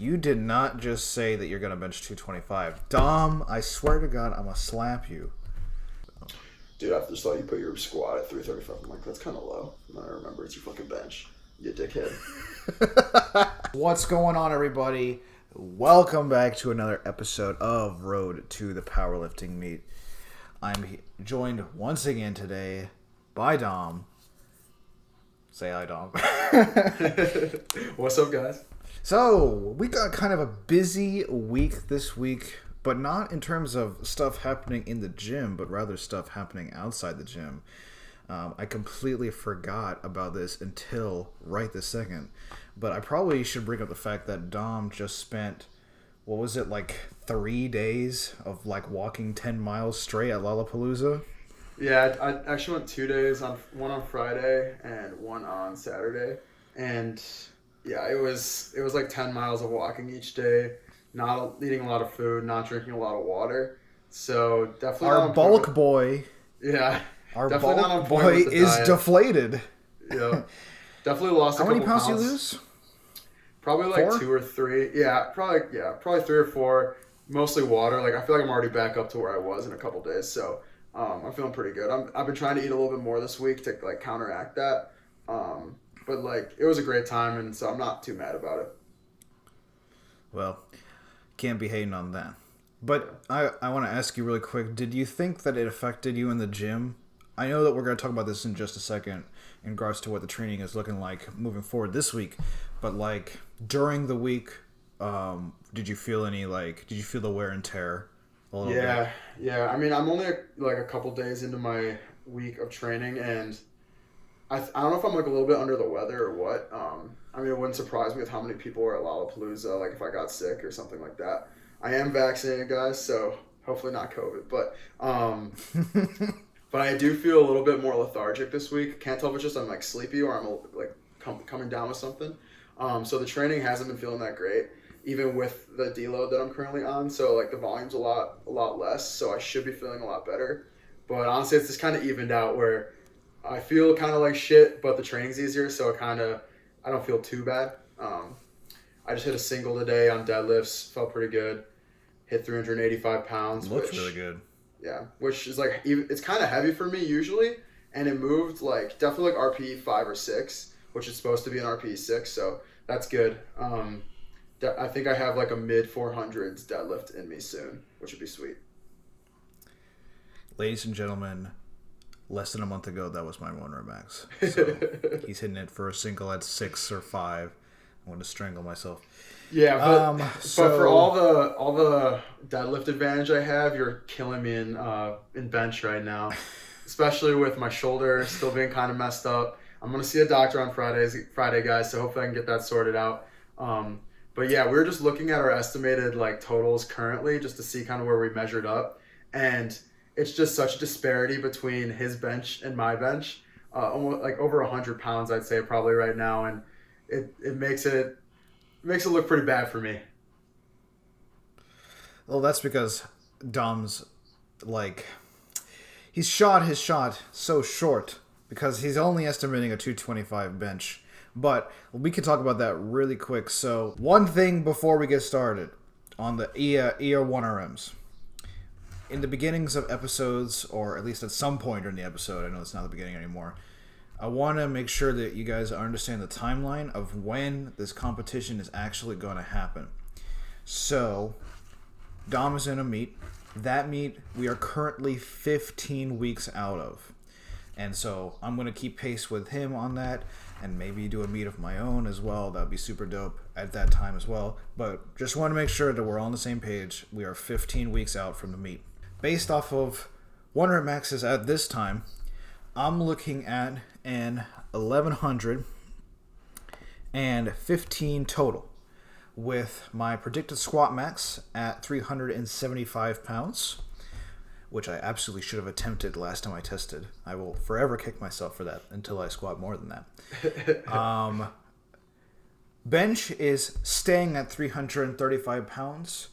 You did not just say that you're going to bench 225. Dom, I swear to God, I'm going to slap you. Dude, I just thought you put your squat at 335. I'm like, that's kind of low. And then I remember it's your fucking bench. You dickhead. What's going on, everybody? Welcome back to another episode of Road to the Powerlifting Meet. I'm joined once again today by Dom. Say hi, Dom. What's up, guys? So, we got kind of a busy week this week, but not in terms of stuff happening in the gym, but rather stuff happening outside the gym. I completely forgot about this until right this second, but I probably should bring up the fact that Dom just spent, 3 days of walking 10 miles straight at Lollapalooza? Yeah, I actually went 2 days, one on Friday and one on Saturday, and yeah, it was like 10 miles of walking each day, not eating a lot of food, not drinking a lot of water. So definitely our bulk boy. Yeah, our definitely bulk not on point boy with the is diet. Deflated. Yeah, definitely lost. How many pounds do you lose? Probably like 4? 2 or 3. Probably 3 or 4. Mostly water. Like I feel like I'm already back up to where I was in a couple days. So I'm feeling pretty good. I've been trying to eat a little bit more this week to counteract that. But it was a great time, and so I'm not too mad about it. Well, can't be hating on that. But I want to ask you really quick, did you think that it affected you in the gym? I know that we're going to talk about this in just a second in regards to what the training is looking like moving forward this week. But during the week, did you feel the wear and tear a little bit? Yeah. I mean, I'm only a couple days into my week of training, and I don't know if I'm a little bit under the weather or what. I mean, it wouldn't surprise me with how many people were at Lollapalooza, if I got sick or something like that. I am vaccinated, guys, so hopefully not COVID. But but I do feel a little bit more lethargic this week. Can't tell if it's just I'm sleepy or I'm coming down with something. So the training hasn't been feeling that great, even with the deload that I'm currently on. So the volume's a lot less, so I should be feeling a lot better. But honestly, it's just kind of evened out where I feel kind of like shit, but the training's easier, so I don't feel too bad. I just hit a single today on deadlifts, felt pretty good. Hit 385 pounds. Looks really good. Yeah, which is it's kind of heavy for me usually, and it moved definitely RPE 5 or 6, which is supposed to be an RPE 6, so that's good. I think I have a mid 400s deadlift in me soon, which would be sweet. Ladies and gentlemen, less than a month ago, that was my 1 rep max. So he's hitting it for a single at 6 or 5. I want to strangle myself. Yeah, but for all the deadlift advantage I have, you're killing me in bench right now, especially with my shoulder still being kind of messed up. I'm gonna see a doctor on Friday, guys. So hopefully I can get that sorted out. But yeah, we're just looking at our estimated totals currently just to see kind of where we measured up, and it's just such a disparity between his bench and my bench, almost over 100 pounds, I'd say probably right now, and it makes it look pretty bad for me. Well, that's because Dom's he's shot his shot so short because he's only estimating a 225 bench. But we can talk about that really quick. So one thing before we get started on the ER1RMs. In the beginnings of episodes, or at least at some point during the episode, I know it's not the beginning anymore, I want to make sure that you guys understand the timeline of when this competition is actually going to happen. So, Dom is in a meet. That meet we are currently 15 weeks out of. And so, I'm going to keep pace with him on that, and maybe do a meet of my own as well. That would be super dope at that time as well. But just want to make sure that we're all on the same page. We are 15 weeks out from the meet. Based off of 1 rep maxes at this time, I'm looking at an 1,115 total, with my predicted squat max at 375 pounds, which I absolutely should have attempted last time I tested. I will forever kick myself for that until I squat more than that. Bench is staying at 335 pounds.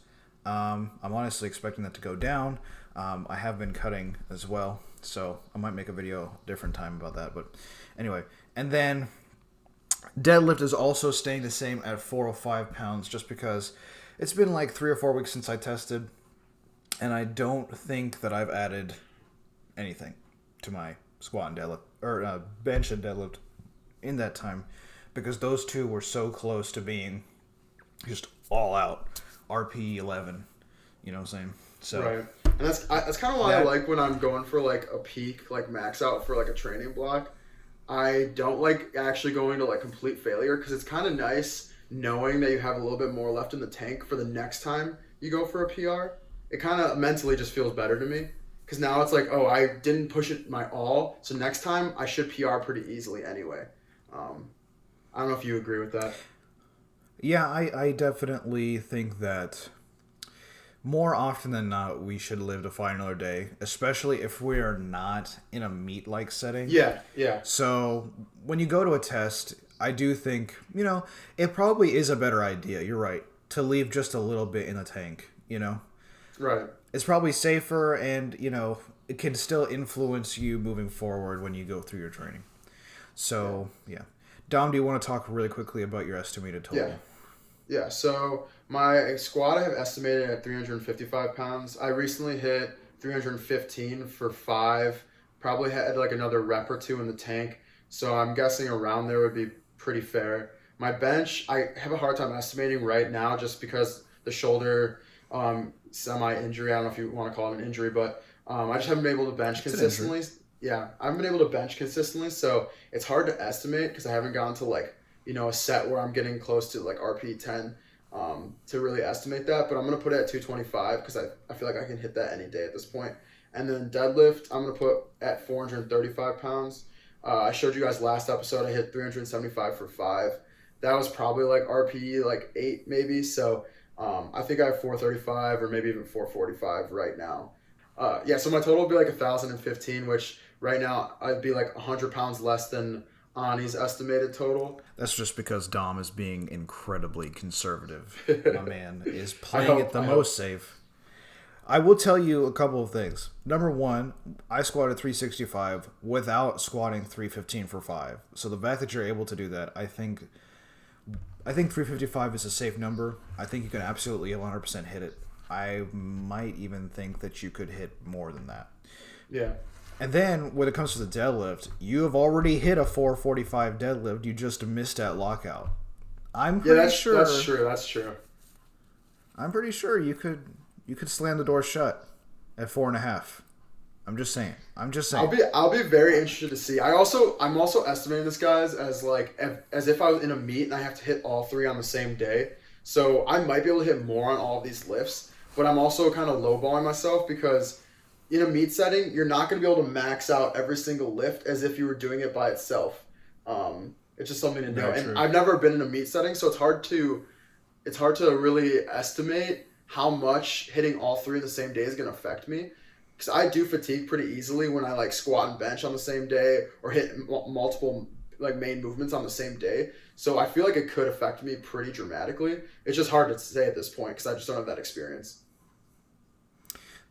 I'm honestly expecting that to go down. I have been cutting as well, so I might make a video different time about that. But anyway, and then Deadlift is also staying the same at 405 pounds just because it's been like 3 or 4 weeks since I tested, and I don't think that I've added anything to my squat and deadlift, or bench and deadlift in that time, because those two were so close to being just all out RP 11. You know what I'm saying? So right, and that's kind of why I like when I'm going for like a peak, like max out for like a training block. I don't like actually going to like complete failure, because it's kind of nice knowing that you have a little bit more left in the tank for the next time you go for a PR. It kind of mentally just feels better to me, because now it's like, oh, I didn't push it my all, so next time I should PR pretty easily anyway. I don't know if you agree with that. Yeah, I definitely think that more often than not, we should live to fight another day, especially if we are not in a meet-like setting. Yeah. So when you go to a test, I do think, it probably is a better idea, you're right, to leave just a little bit in the tank, Right. It's probably safer, and, it can still influence you moving forward when you go through your training. So, yeah. Dom, do you want to talk really quickly about your estimated total? Yeah, so my squat I have estimated at 355 pounds. I recently hit 315 for 5. Probably had like another rep or 2 in the tank. So I'm guessing around there would be pretty fair. My bench, I have a hard time estimating right now just because the shoulder semi-injury, I don't know if you want to call it an injury, but I just haven't been able to bench consistently. Yeah, I haven't been able to bench consistently, so it's hard to estimate because I haven't gone to like, a set where I'm getting close to like RP 10 to really estimate that. But I'm going to put it at 225 because I feel like I can hit that any day at this point. And then deadlift, I'm going to put at 435 pounds. I showed you guys last episode, I hit 375 for 5. That was probably like RPE like 8 maybe. So I think I have 435 or maybe even 445 right now. So my total would be like 1,015, which right now I'd be like 100 pounds less than Ani's estimated total. That's just because Dom is being incredibly conservative. My man is playing it the most safe. I will tell you a couple of things. Number one, I squatted 365 without squatting 315 for 5. So the fact that you're able to do that, I think 355 is a safe number. I think you can absolutely 100% hit it. I might even think that you could hit more than that. Yeah. And then, when it comes to the deadlift, you have already hit a 445 deadlift. You just missed that lockout. I'm pretty sure. That's true. I'm pretty sure you could slam the door shut at 4.5. I'm just saying. I'll be very interested to see. I'm also estimating this, guys, as if I was in a meet and I have to hit all 3 on the same day. So I might be able to hit more on all of these lifts, but I'm also kind of lowballing myself because in a meet setting, you're not going to be able to max out every single lift as if you were doing it by itself. It's just something to know. And I've never been in a meet setting, so it's hard to really estimate how much hitting all 3 the same day is going to affect me. Because I do fatigue pretty easily when I like squat and bench on the same day or hit multiple like main movements on the same day. So I feel like it could affect me pretty dramatically. It's just hard to say at this point because I just don't have that experience.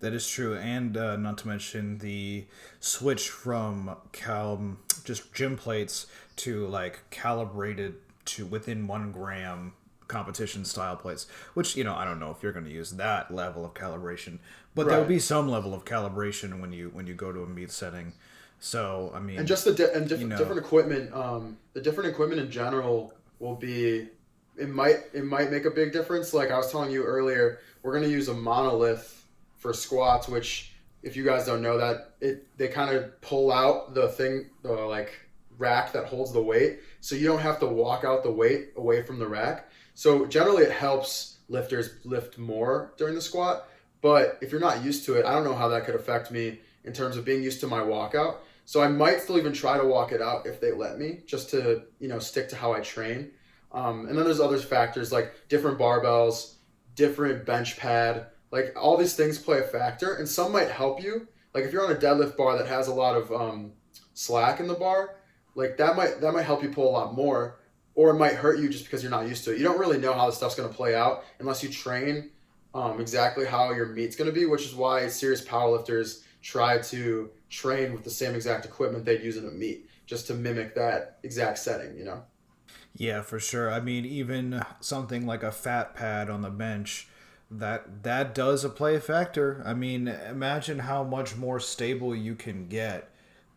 That is true, and not to mention the switch from just gym plates to like calibrated to within 1 gram competition style plates, which I don't know if you're going to use that level of calibration, but there will be some level of calibration when you go to a meet setting. So I mean, and just different equipment, the different equipment in general will be. It might make a big difference. Like I was telling you earlier, we're going to use a monolith for squats, which if you guys don't know that, they kind of pull out the rack that holds the weight, so you don't have to walk out the weight away from the rack. So generally it helps lifters lift more during the squat, but if you're not used to it, I don't know how that could affect me in terms of being used to my walkout. So I might still even try to walk it out if they let me, just to stick to how I train. And then there's other factors like different barbells, different bench pad. Like all these things play a factor, and some might help you. Like if you're on a deadlift bar that has a lot of slack in the bar, like that might help you pull a lot more, or it might hurt you just because you're not used to it. You don't really know how this stuff's going to play out unless you train exactly how your meet's going to be, which is why serious powerlifters try to train with the same exact equipment they'd use in a meet, just to mimic that exact setting. Yeah, for sure. I mean, even something like a fat pad on the bench, that does a play factor. I mean, imagine how much more stable you can get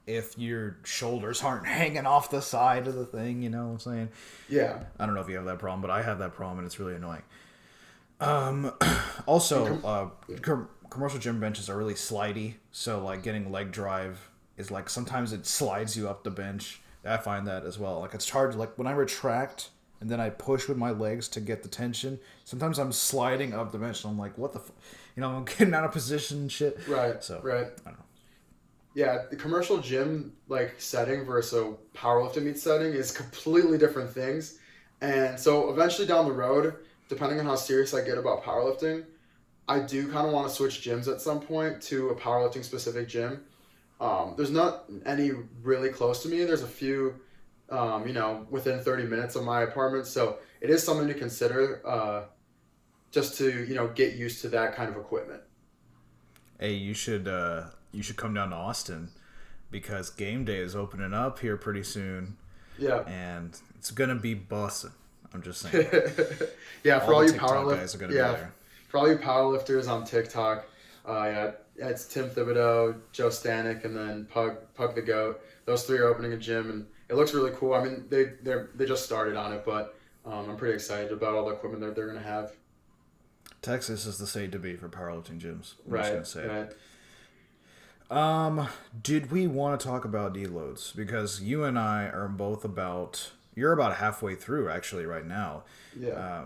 if your shoulders aren't hanging off the side of the thing. You know what I'm saying? Yeah. I don't know if you have that problem, but I have that problem, and it's really annoying. And Also, commercial gym benches are really slidey, so like getting leg drive is like sometimes it slides you up the bench. I find that as well. Like it's hard. Like when I retract and then I push with my legs to get the tension. Sometimes I'm sliding up the bench, and I'm like, what the, I'm getting out of position and shit. Right. So Right. I don't know. Yeah, the commercial gym like setting versus a powerlifting meet setting is completely different things. And so eventually down the road, depending on how serious I get about powerlifting, I do kind of want to switch gyms at some point to a powerlifting specific gym. There's not any really close to me. There's a few, within 30 minutes of my apartment. So it is something to consider just to, get used to that kind of equipment. Hey, you should come down to Austin because game day is opening up here pretty soon. Yeah. And it's gonna be bussin'. I'm just saying. Yeah, for all you guys are gonna be there. For all you powerlifters on TikTok, it's Tim Thibodeau, Joe Stanek, and then Pug the Goat. Those three are opening a gym, and it looks really cool. I mean, they just started on it, but I'm pretty excited about all the equipment that they're gonna have. Texas is the state to be for powerlifting gyms. I'm Right. just gonna say. Right. Did we want to talk about deloads? Because you and I are both you're about halfway through actually right now. Yeah.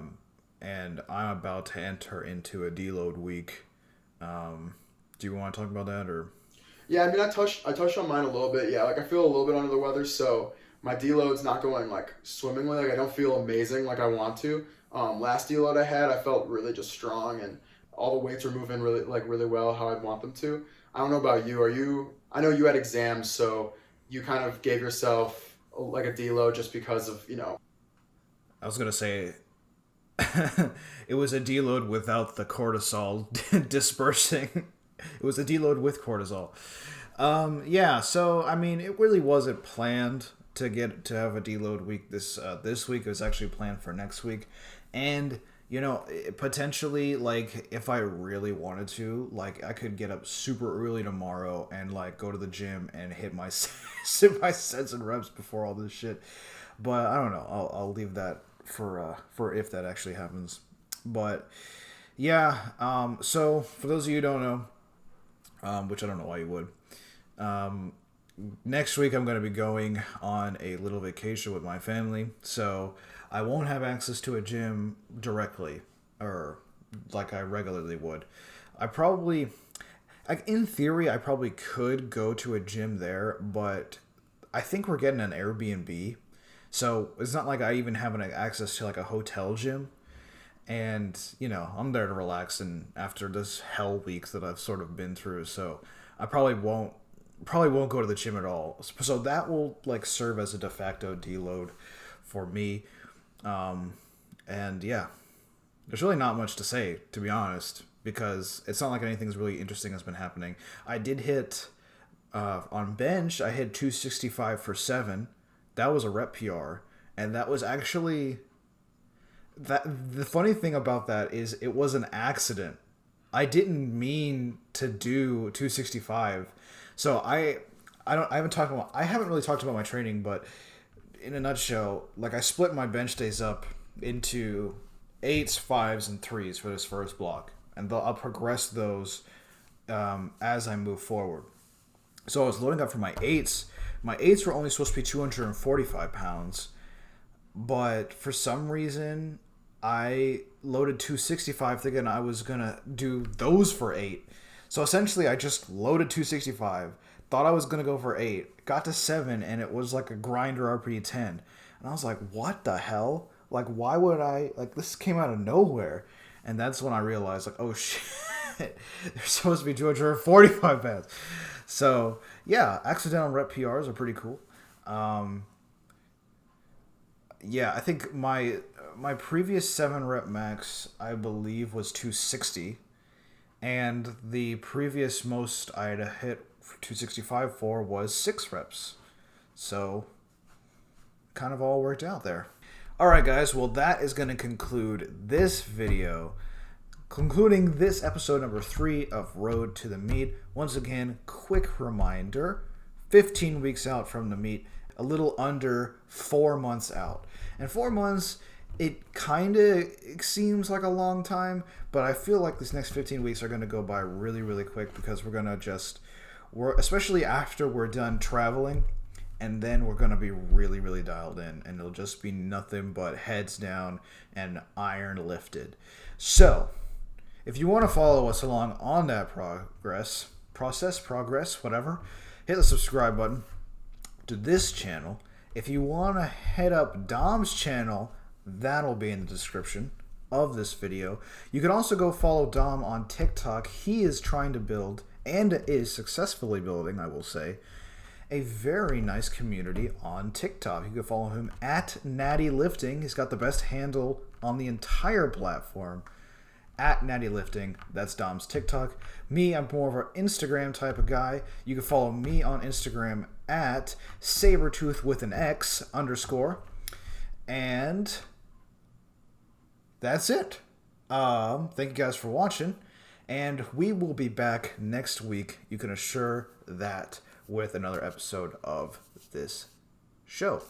And I'm about to enter into a deload week. Do you want to talk about that or? Yeah, I mean, I touched on mine a little bit. Yeah, like I feel a little bit under the weather, so my deload's not going like swimmingly. Like I don't feel amazing like I want to. Last deload I had, I felt really just strong, and all the weights were moving really well how I'd want them to. I don't know about you. I know you had exams, so you kind of gave yourself like a deload just because of I was gonna say. It was a deload without the cortisol dispersing. It was a deload with cortisol. Yeah, so I mean, it really wasn't planned to have a deload week this week. It was actually planned for next week, and potentially, like, if I really wanted to, like, I could get up super early tomorrow and like go to the gym and hit my my sets and reps before all this shit. But I don't know. I'll leave that for if that actually happens. But yeah, so for those of you who don't know, which I don't know why you would, next week I'm going to be going on a little vacation with my family, so I won't have access to a gym directly or like I regularly would. In theory, I probably could go to a gym there, but I think we're getting an Airbnb. So it's not like I even have access to like a hotel gym. And, I'm there to relax and after this hell week that I've sort of been through. So I probably won't go to the gym at all. So that will like serve as a de facto deload for me. And yeah, there's really not much to say, to be honest, because it's not like anything's really interesting has been happening. I did hit, on bench, I hit 265 for 7. That was a rep PR, and that was actually the funny thing about that is it was an accident. I didn't mean to do 265. So I haven't really talked about my training, but in a nutshell, like I split my bench days up into 8s, 5s, and 3s for this first block, and I'll progress those as I move forward. So I was loading up for my 8s. My 8s were only supposed to be 245 pounds, but for some reason, I loaded 265 thinking I was going to do those for 8. So essentially, I just loaded 265, thought I was going to go for 8, got to 7, and it was like a grinder RPE 10. And I was like, what the hell? Like, why would I? Like, this came out of nowhere. And that's when I realized, like, oh shit, they're supposed to be 245 pounds. So, yeah, accidental rep PRs are pretty cool. Yeah, I think my previous 7 rep max, I believe, was 260. And the previous most I had hit for 265 was 6 reps. So, kind of all worked out there. Alright guys, well that is going to conclude this video. Concluding this episode number 3 of Road to the Meet. Once again, quick reminder, 15 weeks out from the meet, a little under 4 months out. And 4 months, it kind of seems like a long time, but I feel like this next 15 weeks are going to go by really, really quick because we're going to especially after we're done traveling, and then we're going to be really, really dialed in, and it'll just be nothing but heads down and iron lifted. So, if you want to follow us along on that progress, whatever, hit the subscribe button to this channel. If you want to head up Dom's channel, that'll be in the description of this video. You can also go follow Dom on TikTok. He is trying to build, and is successfully building, I will say, a very nice community on TikTok. You can follow him at Natty Lifting. He's got the best handle on the entire platform. At Natty Lifting, that's Dom's TikTok. Me, I'm more of an Instagram type of guy. You can follow me on Instagram at Sabertooth with an X _. And that's it. Thank you guys for watching. And we will be back next week. You can assure that with another episode of this show.